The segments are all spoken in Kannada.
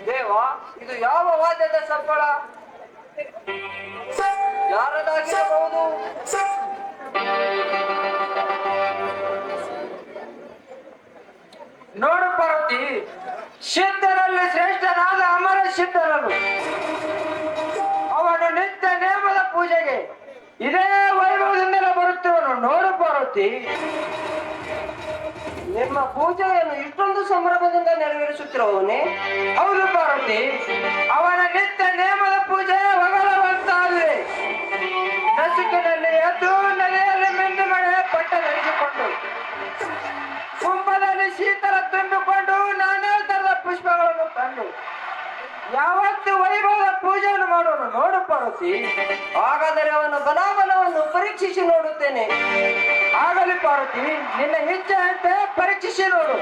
ದೇವ, ಇದು ಯಾವ ವಾದ್ಯದ ಸಪ್ಪಳ? ಯಾರದಾಗಿರಬಹುದು? ನೋಡು ಪಾರ್ವತಿ, ಸಿದ್ಧರಲ್ಲಿ ಶ್ರೇಷ್ಠನಾದ ಅಮರ ಸಿದ್ಧರನು. ಅವನು ನಿತ್ಯ ನೇಮದ ಪೂಜೆಗೆ ಇದೇ ವೈಭವದಿಂದಲೇ ಬರುತ್ತಿರುವನು. ನೋಡು ಪಾರ್ವತಿ, ನಿಮ್ಮ ಪೂಜೆಯನ್ನು ಇಷ್ಟೊಂದು ಸಂಭ್ರಮದಿಂದ ನೆರವೇರಿಸುತ್ತಿರುವವನೇ? ಹೌದು ಪಾರ್ವತಿ, ಅವನ ನಿತ್ಯ ನೇಮದ ಪೂಜೆ ಹೊಗಳವಂತಾಗಿದೆ. ನಸುಕಿನಲ್ಲಿ ಎದ್ದು ನದಿಯಲ್ಲಿ ಮಿಂದು ಮಳೆ ಪಟ್ಟ ಧರಿಸಿಕೊಂಡು ಕುಂಭದಲ್ಲಿ ಶೀತಲ ತುಂಬಿಕೊಂಡು ನಾನಾ ತರದ ಪುಷ್ಪಗಳನ್ನು ತಂದು ಯಾವತ್ತು ವೈಭವದ ಪೂಜೆಯನ್ನು ಮಾಡೋನು. ನೋಡು ಪಾರ್ವತಿ, ಹಾಗಾದರೆ ಅವನ ಬಲಾಬಲವನ್ನು ಪರೀಕ್ಷಿಸಿ ನೋಡುತ್ತೇನೆ. ಆಗಲಿ ಪಾರ್ವತಿ, ನಿನ್ನ ಇಚ್ಛೆಯಂತೆ ಪರೀಕ್ಷಿಸಿ ನೋಡು.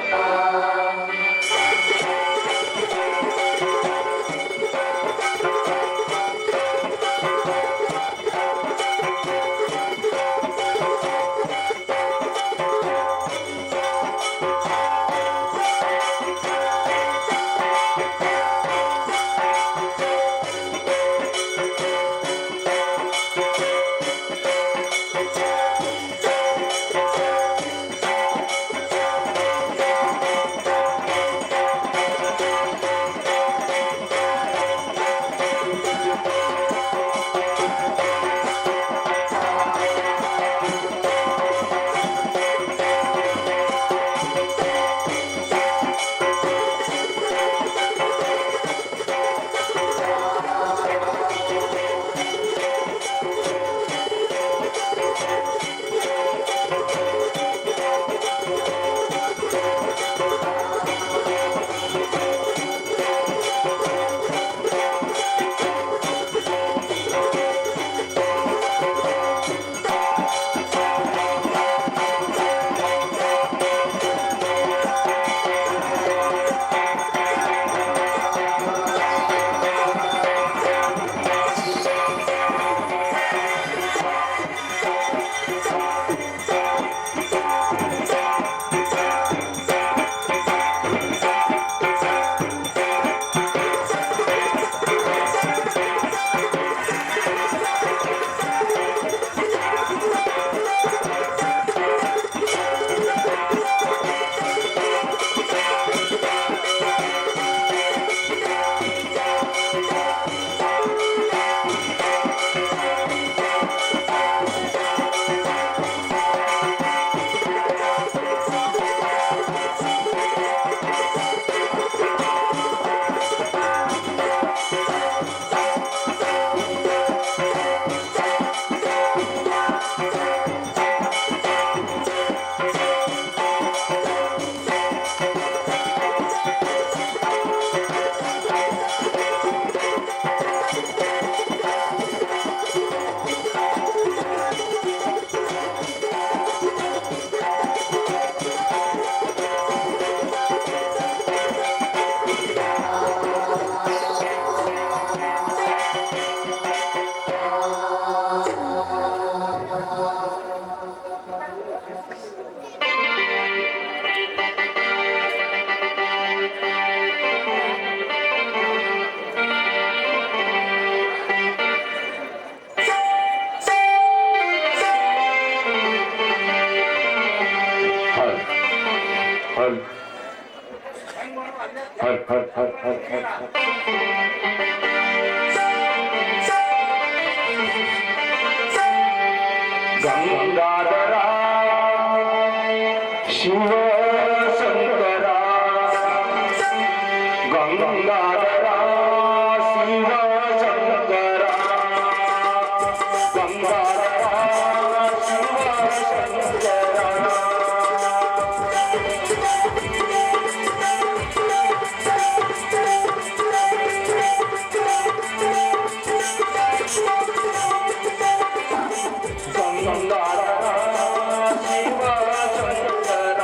ಗಂಗಾಧರ ಶಿವ ಶಂಕರ ಗಂಗಾಧರ ಶಿವ ಶಂಕರ ಗಂಗಾಧರ ಶಿವ ಶಂಕರ ಗಂಗಾಧರ ಶಿವ ಶಂಕರ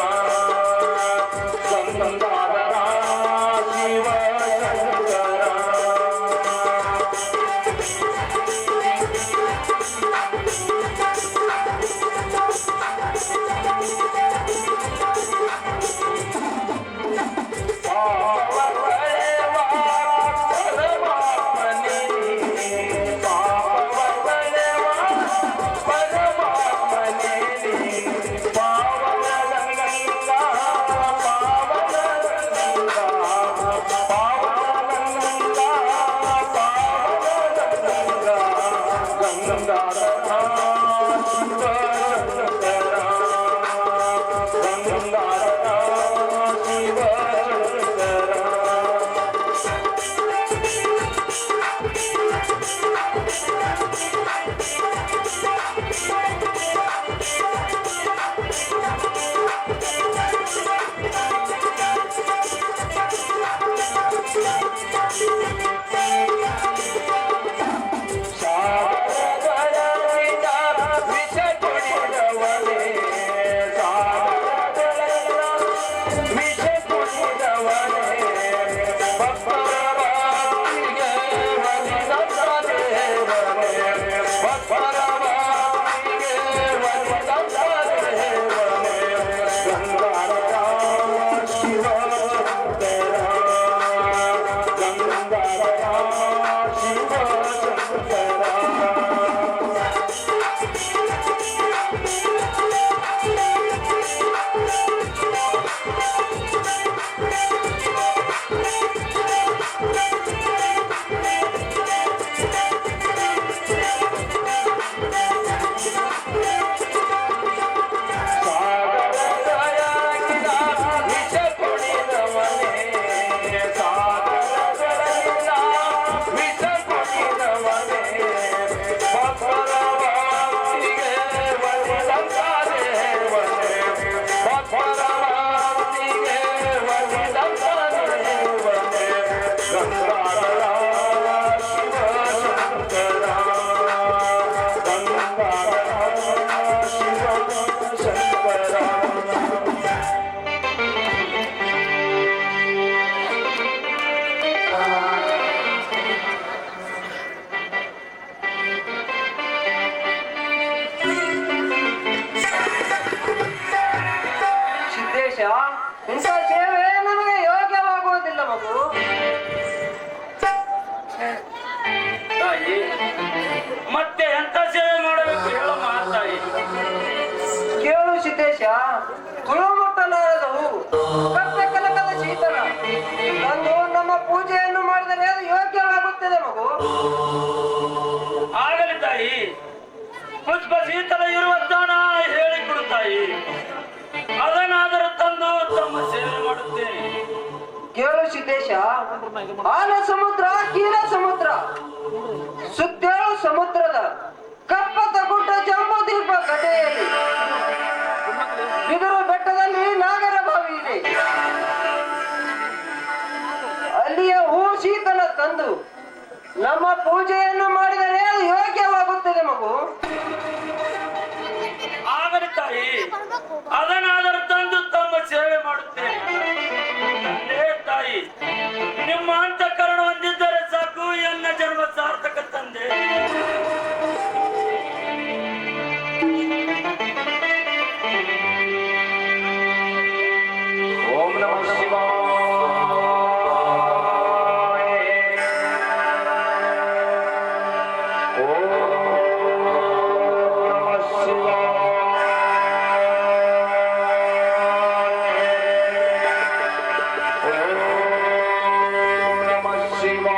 ಇಂಥ ಸೇವೆ ನಮಗೆ ಯೋಗ್ಯವಾಗುವುದಿಲ್ಲ ಮಗು. ತಾಯಿ ಮತ್ತೆ ಎಂತ ಸೇವೆ ಮಾಡಬೇಕು ಹೇಳಮ್ಮ ತಾಯಿ. ಕೇಳು ಸಿದ್ದೇಶ, ತುಳುಮುಟ್ಟಲಾರದ ಹೂವು, ಕಪ್ಪೆ ಕಲಕದ ಶೀತಲ ತಂದು ನಮ್ಮ ಪೂಜೆಯನ್ನು ಮಾಡಿದರೆ ಅದು ಯೋಗ್ಯವಾಗುತ್ತದೆ ಮಗು. ಆಗಲಿ ತಾಯಿ, ಪುಷ್ಪ ಶೀತಲ ಇರುವ ಸ್ಥಾನ ಹೇಳಿಕೊಡು ತಾಯಿ. ಅದನ್ನಾದರೂ ತಂದು ತಮ್ಮ ಸೇವೆ ಮಾಡುತ್ತೇನೆ. ಕೇಳು ಸಿದ್ದೇಶ, ಆನ ಸಮುದ್ರ ಕೀಲ ಸಮುದ್ರ ಸುತ್ತೇಳು ಸಮುದ್ರದ ಕಪ್ಪತ್ತ ಗುಡ್ಡ ಜಂಬೂದ್ವೀಪ ಕಡೆಯಲ್ಲಿ ಬಿದಿರು ಬೆಟ್ಟದಲ್ಲಿ ನಾಗರ ಬಾವಿ ಇದೆ. ಅಲ್ಲಿಯ ಹೂ ಶೀತಲ ತಂದು ನಮ್ಮ ಪೂಜೆಯನ್ನು ಮಾಡಿದರೆ ಅದು ಯೋಗ್ಯವಾಗುತ್ತದೆ ಮಗು. ಆಗಲಿ ತಾಯಿ, ಅದನ್ನಾದರೂ ತಂದು ತಮ್ಮ ಸೇವೆ ಮಾಡುತ್ತೇನೆ. ತಂದೆ ತಾಯಿ, ನಿಮ್ಮ ಅಂತಃಕರಣ ಹೊಂದಿದ್ದರೆ ಸಾಕು, ಎನ್ನ ಜನ್ಮ ಸಾರ್ಥಕ ತಂದೆ. ಓಂ ನಮಃ ಶಿವಾಯ. ಓಂ ನಮಃ ಶಿವಾಯ. ಓಂ ನಮಃ ಶಿವಾಯ.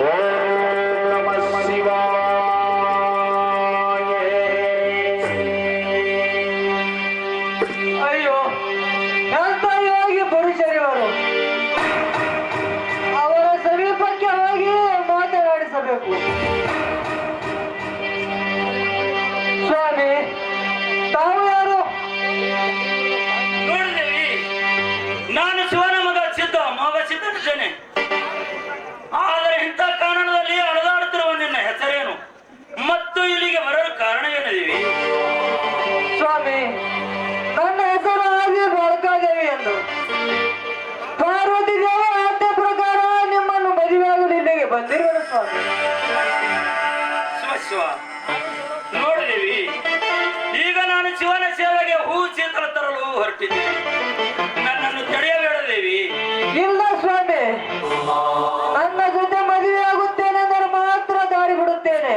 ಓಂ ನಮಃ ಶಿವಾಯ. ಅಯ್ಯೋ, ಎಂತ ಯೋಗಿ ಪುರುಷರಿವರು, ಅವರ ಸಮೀಪಕ್ಕೆ ಹೋಗಿ ಮಾತನಾಡಿಸಬೇಕು. ಸ್ವಾಮಿ, ತಾವು ಯಾರು? ನೋಡಿದೇವಿ, ನಾನು ಶಿವನ ಮಗ ಸಿದ್ಧನಿದ್ದೇನೆ. ಆದರೆ ಇಂಥ ಕಾರಣದಲ್ಲಿ ಅಳದಾಡುತ್ತಿರುವ ನಿನ್ನ ಹೆಸರೇನು ಮತ್ತು ಇಲ್ಲಿಗೆ ಬರಲು ಕಾರಣವೇನಿದೆ? ಸ್ವಾಮಿ, ನನ್ನ ಹೆಸರು ಆದಿ ಬಾಳಕಾದೇವಿ ಎಂದು. ಪಾರ್ವತಿ ದೇವಿ ಆಜ್ಞೆ ಪ್ರಕಾರ ನಿಮ್ಮನ್ನು ಮದುವೆಯಾಗಲು ಇಲ್ಲಿಗೆ ಬಂದಿರುವರು ಸ್ವಾಮಿ. ಶಿವ ನೋಡಿದೇವಿ, ಈಗ ನಾನು ಶಿವನ ಸೇವೆಗೆ ಹೂ ಶೀತಲ ತರಲು ಹೊರಟಿದ್ದೇನೆ. ನನ್ನನ್ನು ತಡೆಯಬೇಡದೇವಿ. ಇಲ್ಲ ಸ್ವಾಮಿ, ನನ್ನ ಜೊತೆ ಮದುವೆಯಾಗುತ್ತೇನೆಂದರೆ ಮಾತ್ರ ದಾರಿ ಬಿಡುತ್ತೇನೆ.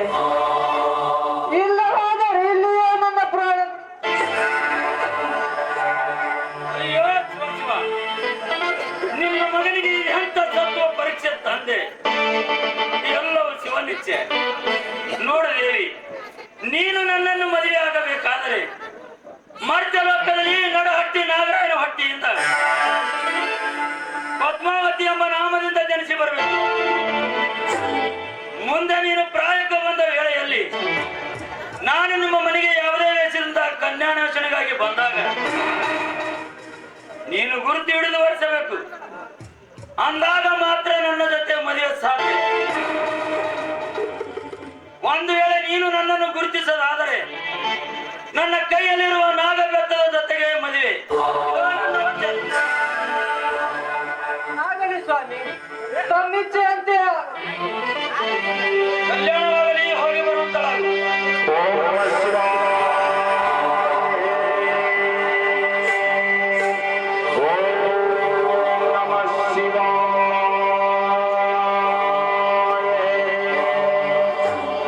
ಇಲ್ಲವಾದರೆ ಇಲ್ಲಿಯೇ ನನ್ನ ಪ್ರಾಣ. ಅಯ್ಯೋ ಶಿವ, ನಿನ್ನ ಮಗನಿಗೆ ಎಂತ ತತ್ವ ಪರೀಕ್ಷೆ ತಂದೆ. ಎಲ್ಲವೂ ಶಿವನಿಚ್ಛೆ. ನೋಡದೇವಿ, ನೀನು ನನ್ನನ್ನು ಮದುವೆ ಆಗಬೇಕಾದರೆ ಮರ್ತ್ಯಲೋಕದಲ್ಲಿ ನಡಹಟ್ಟಿ ನಾಗರಾಯನ ಹಟ್ಟಿಯಿಂದ ಪದ್ಮಾವತಿ ಎಂಬ ನಾಮದಿಂದ ಜನಿಸಿ ಬರಬೇಕು. ಮುಂದೆ ನೀನು ಪ್ರಾಯಕ್ಕೆ ಬಂದ ವೇಳೆಯಲ್ಲಿ ನಾನು ನಿಮ್ಮ ಮನೆಗೆ ಯಾವುದೇ ವೇಷದಿಂದ ಕನ್ಯಾನ್ವೇಷಣೆಗಾಗಿ ಬಂದಾಗ ನೀನು ಗುರುತು ಹಿಡಿದು ವರ್ಷಬೇಕು. ಅಂದಾಗ ಮಾತ್ರ ನನ್ನ ಜೊತೆ ಮದುವೆ ಸಾಧ್ಯ. ಒಂದು ವೇಳೆ ನೀನು ನನ್ನನ್ನು ಗುರುತಿಸದಾದರೆ ನನ್ನ ಕೈಯಲ್ಲಿರುವ ನಾಗಬೆತ್ತದ ಜೊತೆಗೆ ಮದುವೆ. ಆಗಲಿ ಸ್ವಾಮಿ, ತಮ್ಮಿಚ್ಛೆಯಂತೆ ಕಲ್ಯಾಣವಾಗಲಿ, ಹೋಗಿ ಬರುತ್ತಲಾಗು. ಓಂ ನಮಃ ಶಿವಾಯ. ಓಂ ನಮಃ ಶಿವಾಯ.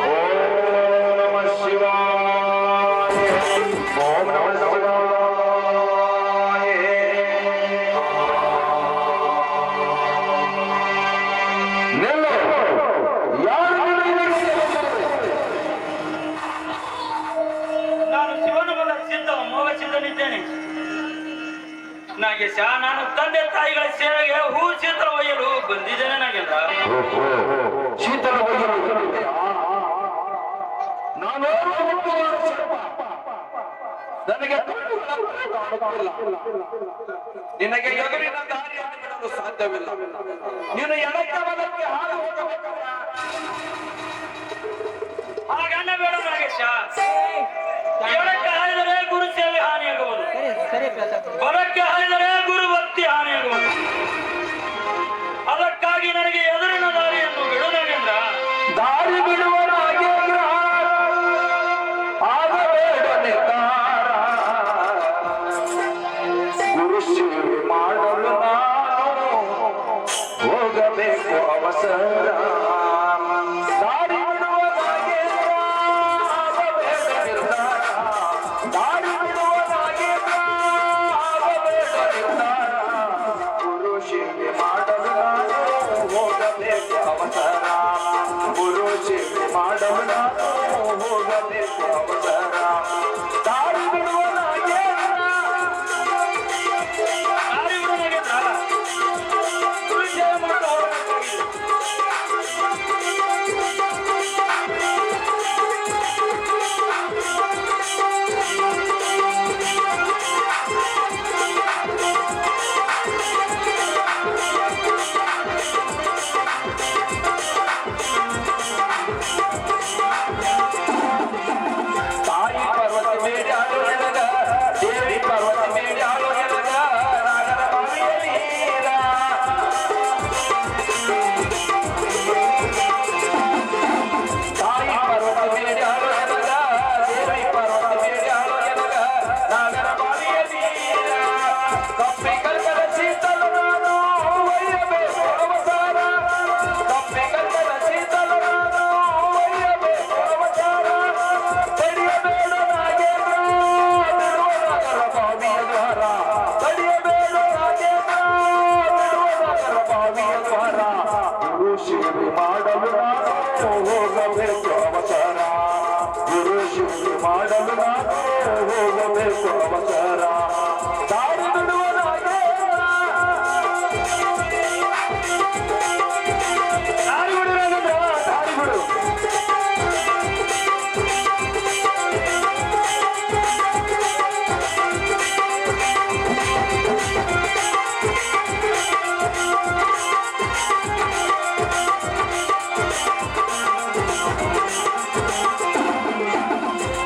ಓಂ ನಮಃ ಶಿವಾಯ. ಓಂ ನಮಃ ಶಿವಾಯ. ನಿಲ್ಲು. ಯಾರು ನಾನು ಶಿವನ ಮಗ ಮೋಗ ಸಿದ್ಧನಿದ್ದೇನೆ. ನಾಗೇಶ, ನಾನು ತಂದೆ ತಾಯಿಗಳ ಸೇವೆಗೆ ಹೂ ಶೀತಲ ಒಯ್ಯಲು ಬಂದಿದ್ದೇನೆ. ನಾಗೇಂದ್ರ, ಶೀತಲ ನಾನು ನನಗೆ ನಿನಗೆ ಎದುರಿನ ದಾರಿಯನ್ನು ಬಿಡಲು ಸಾಧ್ಯವಿಲ್ಲ. ನೀನು ಎಡಕ್ಕೆ ಬಲಕ್ಕೆ ಹಾದು ಹೋಗಬೇಕಲ್ಲ. ಹಾಗನ್ನ ಬೇಡ ನಾಗೇಶ. ಎಡಕ್ಕೆ ಹಾರಿದರೆ ಗುರು ಸೇವೆ ಹಾನಿಯಾಗುವುದು, ಬಲಕ್ಕೆ ಹಾರಿದರೆ ಗುರು ಭಕ್ತಿ ಹಾನಿಯಾಗುವುದು. ಅದಕ್ಕಾಗಿ ನನಗೆ ಎದುರಿನ ದಾರಿಯನ್ನು ಬಿಡು ನಾಗೇಂದ್ರ. ದಾರಿ ಬಿಡುವ ನಾಗೇಂದ್ರ ಮಾಡಲು ನಾನು ಹೋಗಬೇಕು ಅವಸರ ದಾರಿ ಬಿಡುವ ನಾಗೇಂದ್ರ ಆಗಬೇಡ ನಿರ್ಧಾರ ದಾರಿ ಬಿಡುವ ನಾಗೇಂದ್ರ ಆಗಬೇಡ ನಿರ್ಧಾರ ಗುರು ಸೇವೆ ಮಾಡಲು ನಾನು ಹೋಗಬೇಕು ಅವಸರ ಗುರು ಸೇವೆ ಮಾಡಲು ನಾನು ಹೋಗಬೇಕು ಅವಸರ ದಾರಿ ಬಿಡುವ ನಾಗೇಂದ್ರ ದಾರಿ ಬಿಡು ನಾಗೇಂದ್ರ. ಗುರು ಸೇವೆ ಮಾಡ್ತಾ ಹೋಗ್ಬೇಕಾಗಿದೆ. ತಾಯಿ ಪಾರ್ವತಿ ಬೇಡಿ ಆಳು ಎನಗ ದೇವಿ ಪಾರ್ವತಿ ಬೇಡಿ ಆಳು ಎನಗ ರಾಗದ ಬಾವಿಯ ನೀರ ತಾಯಿ ಪಾರ್ವತಿ ಬೇಡಿ ಆಳು ಎನಗ ದೇವಿ ಪಾರ್ವತಿ ಬೇಡಿ ಆಳು ಎನಗ ರಾಗದ ಬಾವಿಯ ನೀರ ಕಪ್ಪಿ ಕಲ್ಕದ ಶೀತಲ ನಾನು ಒಯ್ಯಬೇಕು ಅವತಾರ ಕಪ್ಪಿ ಕಲ್ಕದ ಶೀತಲ ನಾನು ಒಯ್ಯಬೇಕು ಅವತಾರ ತಡೆಯಬೇಡ ನಾಗೇಂದ್ರ ಬಿಡುವ ನಗರ ಬಾವಿಯ ದ್ವಾರ ತಡೆಯಬೇಡ ನಾಗೇಂದ್ರ ಬಿಡುವ ನಗರ ಬಾವಿಯ ದ್ವಾರ ಗುರು ಸೇವೆ ಮಾಡಲು ನಾನು ಹೋಗಬೇಕು ಅವಸರ ಗುರು ಸೇವೆ ಮಾಡಲು ನಾನು ಹೋಗಬೇಕು ಅವಸರ ದಾರಿ ಬಿಡುವ ನಾಗೇಂದ್ರ ದಾರಿ ಬಿಡು ನಾಗೇಂದ್ರ ದಾರಿ ಬಿಡು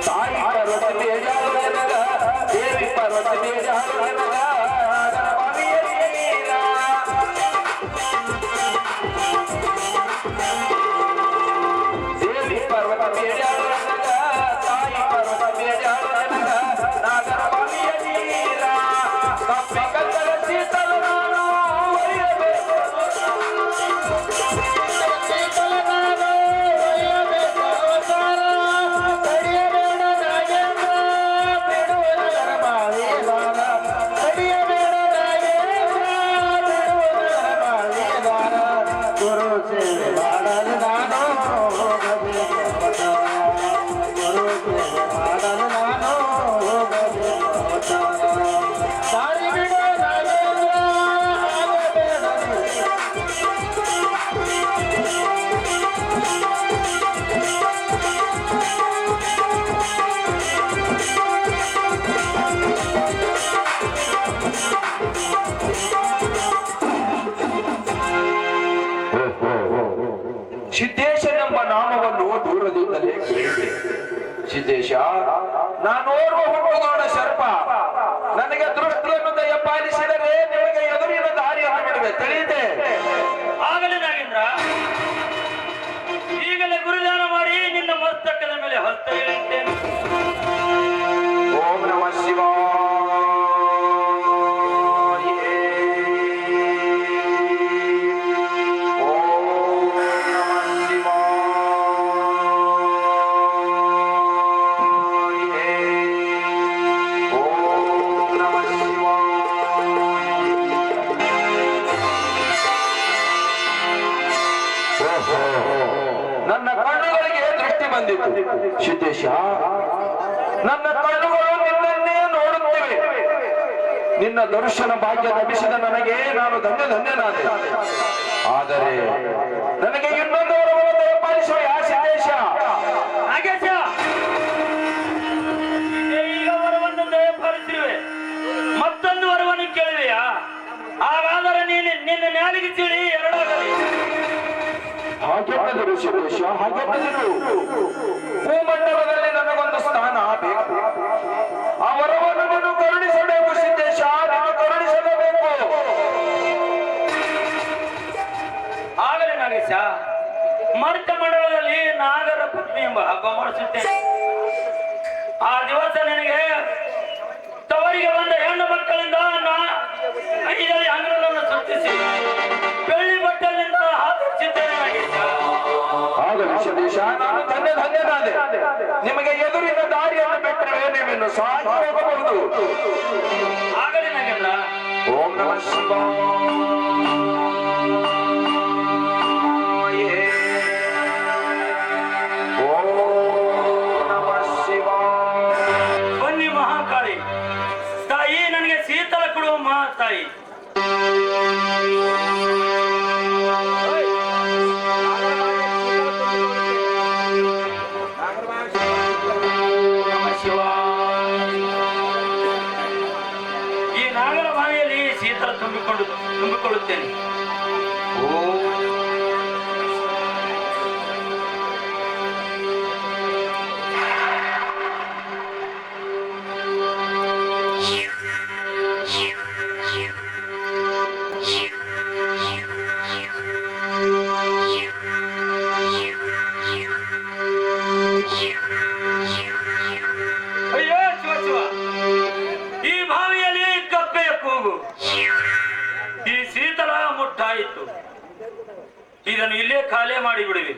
ತಾಯಿ ಪಾರ್ವತಿ ಬೇಜಾರು ಎನಗ ದೇವಿ ಪಾರ್ವತಿ ಬೇಜಾರು ಎನಗ ರಾಗದ ಬಾವಿಯ ನೀರ ದೇವಿ ಪಾರ್ವತಿ ಬೇಜಾರು ಎನಗ ತಾಯಿ ಪಾರ್ವತಿ ಬೇಜಾರು ಎನಗ ರಾಗದ ಬಾವಿಯ ನೀರ ಕಪ್ಪಿ ಕಲ್ಕದ ಶೀತಲ ನಾನು ಒಯ್ಯಬೇಕು ಶೀತಲ ನಾನು ಒಯ್ಯಬೇಕು ಅವತಾರ ತಡೆಯಬೇಡ ನಾಗೇಂದ್ರ ಬಿಡುವ ನಗರ ಬಾವಿಯ ದ್ವಾರ ತಡೆಯಬೇಡ ನಾಗೇಂದ್ರ ಬಿಡುವ ನಗರ ಬಾವಿಯ ದ್ವಾರ ಗುರು ಸೇವೆ ಮಾಡಲು ನಾನು ಹೋಗಬೇಕು ಅವತಾರ ಗುರು ಸೇವೆ ಮಾಡಲು ನಾನು ಹೋಗಬೇಕು ಅವತಾರ ದಾರಿ ಬಿಡುವ ನಾಗೇಂದ್ರ ಆಗಬೇಡ ಸಿದ್ದೇಶನೆಂಬ ನಾಮವನ್ನು ದೂರದಿಂದಲೇ ಕೇಳಿದೆ ಸಿದ್ದೇಶ ನಾನೋರ್ವ ಹುಟ್ಟುಗೋಣ ಸರ್ಪ ನನಗೆ ದೃಷ್ಟಿಯನ್ನು ದಯಪಾಲಿಸಿದರೆ ನಿಮಗೆ ಎದುರಿನ ದಾರಿಯನ್ನು ಬಿಡುವೆ ತಿಳಿಯಿತೆ ಆಗಲೇ ನಾಗೇಂದ್ರ, ಈಗಲೇ ಗುರುದಾನ ಮಾಡಿ ನಿನ್ನ ಮಸ್ತಕದ ಮೇಲೆ ಹಸ್ತ ಇಡುತ್ತೇನೆ. ಓಂ ನಮಃ ಶಿವಾಯ ಓಂ ನಮಃ ಶಿವಾಯ ಓಂ ನಮಃ ಶಿವಾಯ ನನ್ನ ಕಣ್ಣುಗಳಿಗೆ ದೃಷ್ಟಿ ಬಂದಿತು ಸಿದ್ದೇಶ ನನ್ನ ಕಣ್ಣುಗಳು ನಿನ್ನನ್ನೇ ನೋಡುತ್ತಿವೆ ನಿನ್ನ ದರ್ಶನ ಭಾಗ್ಯ ಲಭಿಸಿದ ನನಗೆ ನಾನು ಧನ್ಯನಾದೆ ಆದರೆ ನನಗೆ ಇನ್ನೊಂದು ವರವನ್ನು ದಯಪಾಲಿಸುವ ಯಾ ಸಿದ್ದೇಶ ನಾಗೇಶ, ಈಗ ವರವನ್ನು ದಯಪಾಲಿಸಿರುವೆ, ಮತ್ತೊಂದು ವರವನ್ನು ಕೇಳುವೆಯಾ? ಹಾಗಾದರೆ ನಿನ್ನ ನ್ಯಾಲಿಗೆ ಚೀಳಿ ಎರಡಾಗಲಿ. ಹಾಗೆಟ್ಟದರು ಸಿದ್ದೇಶ ಹಾಗೆಟ್ಟದರು ಭೂಮಂಡಲದಲ್ಲಿ ನನಗೊಂದು ಸ್ಥಾನ ಬೇಕು ಆ ವರವನ್ನು ನೀನು ಕರುಣಿಸಬೇಕು ಸಿದ್ದೇಶ ನೀನು ಕರುಣಿಸಲೇಬೇಕು ಆಗಲೇ ನಾಗೇಶ, ಮರ್ತ ಮಂಡಲದಲ್ಲಿ ನಾಗರ ಪತ್ನಿ ಎಂಬ ಹಬ್ಬ ಮಾಡಿಸುತ್ತೇನೆ. ಆ ದಿವಸ ನಿನಗೆ ತವರಿಗೆ ಬಂದ ಹೆಣ್ಣು ಮಕ್ಕಳಿಂದ ಸಾಗಿ ಹೋಗಬಹುದು. ಆಗಲಿ ನಾಗೇಂದ್ರ. ಓಂ ನಮಃ ಶಿವಾಯ. ಓಂ ನಮಃ ಶಿವಾಯ. ಬನ್ನಿ ಮಹಾಕಾಳಿ ತಾಯಿ, ನನಗೆ ಶೀತಲ ಕೊಡುವ ಮಹಾತಾಯಿ. ಈ ನಾಗರ ಬಾವಿಯಲ್ಲಿ ಶೀತಲ ತುಂಬಿಕೊಳ್ಳುತ್ತೇನೆ. ಅಯ್ಯೋ ಶಿವ ಶಿವ, ಈ ಬಾವಿಯಲ್ಲಿ ಕಪ್ಪೆಯ ಕೂಗು, ಈ ಶೀತಲ ಮುಟ್ಟಾಯಿತು. ಇದನ್ನು ಇಲ್ಲೇ ಖಾಲಿ ಮಾಡಿ ಬಿಡುವೆ.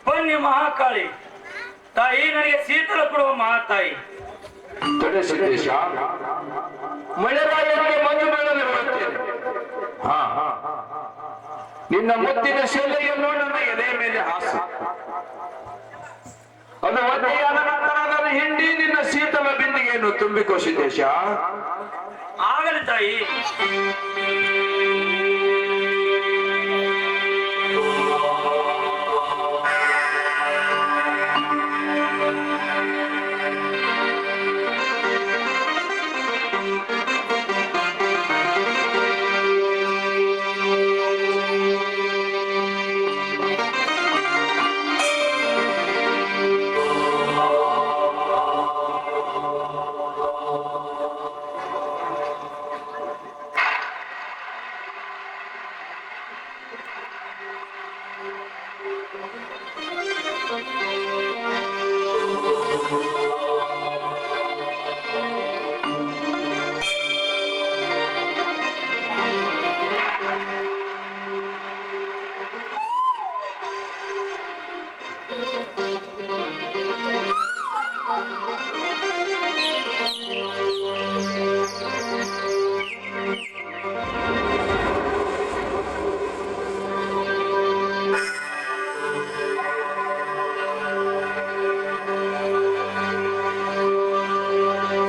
ಬನ್ನಿ ಮಹಾಕಾಳಿ ತಾಯಿ, ನನಗೆ ಶೀತಲ ಕೊಡುವ ಮಹಾತಾಯಿ. ತಡೆ ಸಿದ್ದೇಶ, ಮಳೆರಾಯನಿಗೆ ಮಂಜು ಬೀಳಲು ಬರುತ್ತೇನೆ. ನಿನ್ನ ಮುತ್ತಿನ ಶೆಲೆಯನ್ನು ನನ್ನ ಎದೆ ಮೇಲೆ ಹಾಸು. ಅದು ಒದ್ದೆಯಾದ ನಂತರ ಅದನ್ನು ಹಿಂಡಿ ನಿನ್ನ ಶೀತಲ ಬಿಂದಿಗೆಯನ್ನು ತುಂಬಿಕೋ ಸಿದ್ದೇಶ. ಆಗಲಿ ತಾಯಿ.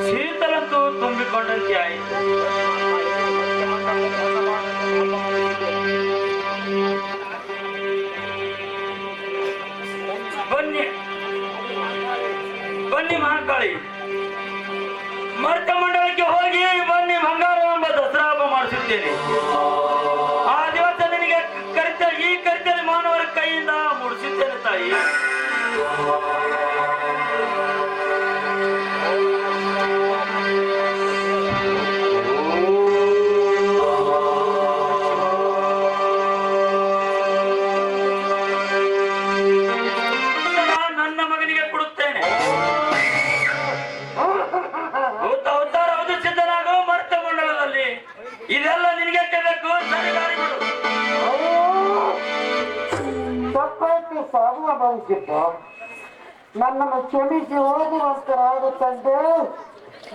ಶೀತಲಂತೂ ತುಂಬಿಕೊಂಡಂತೆ ಆಯಿತು. ಬನ್ನಿ ಬನ್ನಿ ಮಹಾಕಾಳಿ, ಮರ್ತ ಮಂಡಲಕ್ಕೆ ಹೋಗಿ ಬನ್ನಿ ಬಂಗಾರ ಎಂಬ ದಸರಾ ಹಬ್ಬ ಮಾಡಿಸುತ್ತೇನೆ. ಆ ದಿವಸ ನಿನಗೆ ಈ ಕರಿತಲ್ಲಿ ಮಾನವರ ಕೈಯಿಂದ ಮುಡಿಸುತ್ತೇನೆ ತಾಯಿ. ನನ್ನ ಮಗನಿಗೆ ಕೊಡುತ್ತೇನೆ. ಅವತಾರ ಹೌದು ಸಿದ್ಧನಾಗೋ ಮರ್ತ ಮಂಡಲದಲ್ಲಿ. ಇದೆಲ್ಲ ನಿನಗೆ ಬೇಕು. ಸರಿಗಾರಿಗಳು ತಪ್ಪಾಯ್ತು ಸಾಗುವ ಭವಿಷ್ಯಪ್ಪ. ನನ್ನನ್ನು ಕ್ಷಮಿಸಿ ಹೋಗುವಂತರಾಗುತ್ತಂತೆ.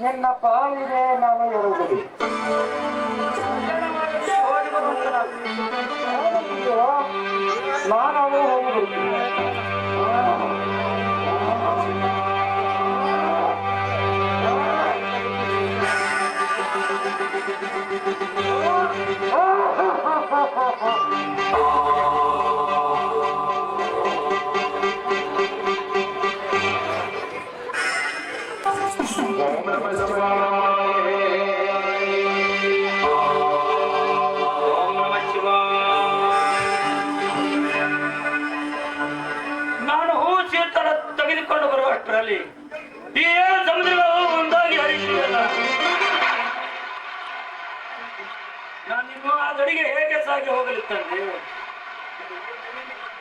ನಿನ್ನ ಪಾಲಿಗೆ ನಾನು ಎರುವುದು. ನಾನು ಹೋಗಿಬಿಡ್ತೀನಿ. ನಾನು ಹೂ ಶೀತಲ ತೆಗೆದುಕೊಂಡು ಬರುವಷ್ಟರಲ್ಲಿ ಈ 7 ಸಮುದ್ರಗಳು ಒಂದಾಗಿ ಹರಿಯುತ್ತಿವೆಯಲ್ಲ. ಇನ್ನು ಅದರಿಗೆ ಹೇಗೆ ಸಾಗಿ ಹೋಗಲಿ ತಂದೆ?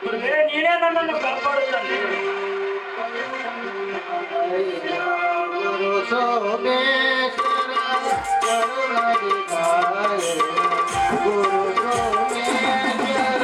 ಗುರುವೇ, ನೀನೇ ನನ್ನನ್ನು ಕಾಪಾಡು ತಂದೆ. ಗುರು ಸೋಮೇಶ್ವರ ಕರುಣಾಧಿಕಾಯ ಗುರು ಸೋಮೇಶ್ವರ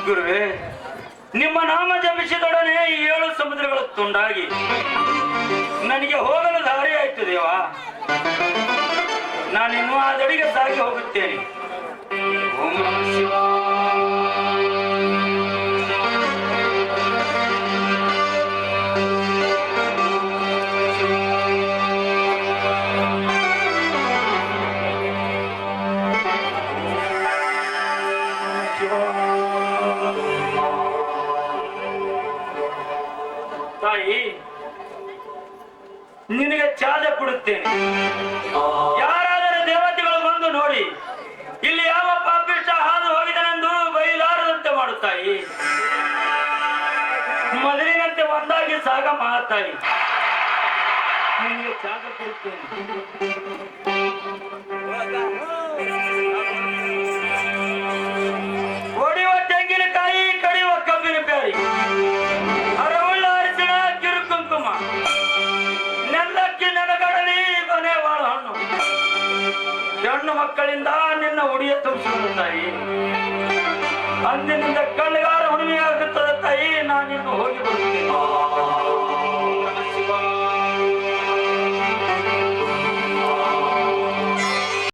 ಗುರುವೇ, ನಿಮ್ಮ ನಾಮ ಜಪಿಸಿದೊಡನೆ ಈ 7 ಸಮುದ್ರಗಳ ತುಂಡಾಗಿ ನನಗೆ ಹೋಗಲು ದಾರಿ ಆಯ್ತು ದೇವಾ. ನಾನಿನ್ನೂ ಆ ದಡಿಗೆ ಸಾಗಿ ಹೋಗುತ್ತೇನೆ. ಓಂ ನಮಃ ಶಿವಾಯ. ತಾಯಿ, ನಿನಗೆ ಚಾದ ಕೊಡುತ್ತೇನೆ. ಯಾರಾದರೂ ದೇವತೆಗಳು ಬಂದು ನೋಡಿ ಇಲ್ಲಿ ಯಾವ ಪಾಪಿಷ್ಟ ಹಾದು ಹೋಗಿದನೆಂದು ಬಯಲಾರದಂತೆ ಮಾಡುತ್ತಾಯಿ. ಮೊದಲಿನಂತೆ ಒಂದಾಗಿ ಸಾಗ ಮಾತಾಯಿ, ನಿನಗೆ ಚಾದ ಕೊಡುತ್ತೇನೆ. ಒಡೆಯುವ ತೆಂಗಿನಕಾಯಿ, ಕಡಿಯುವ ಕಬ್ಬಿನ ಕಾಯಿ, ಹರವುಳ್ಳ ಅರಿಶಿಣ, ಕಿರು ಕುಂಕುಮ, ನೆಲ್ಲಕ್ಕಿ ನೆನಗಡಲಿ, ಮನೆ ಬಾಳಹಣ್ಣು, ಹೆಣ್ಣು ಮಕ್ಕಳಿಂದ ನಿನ್ನ ಉಡಿಯ ತುಂಬಿಸುವುದು ತಾಯಿ. ಅಂದಿನಿಂದ ಕಣ್ಣಿಗಾರ ಹುಣ್ಣಿಮೆಯಾಗುತ್ತದೆ ತಾಯಿ. ನಾನು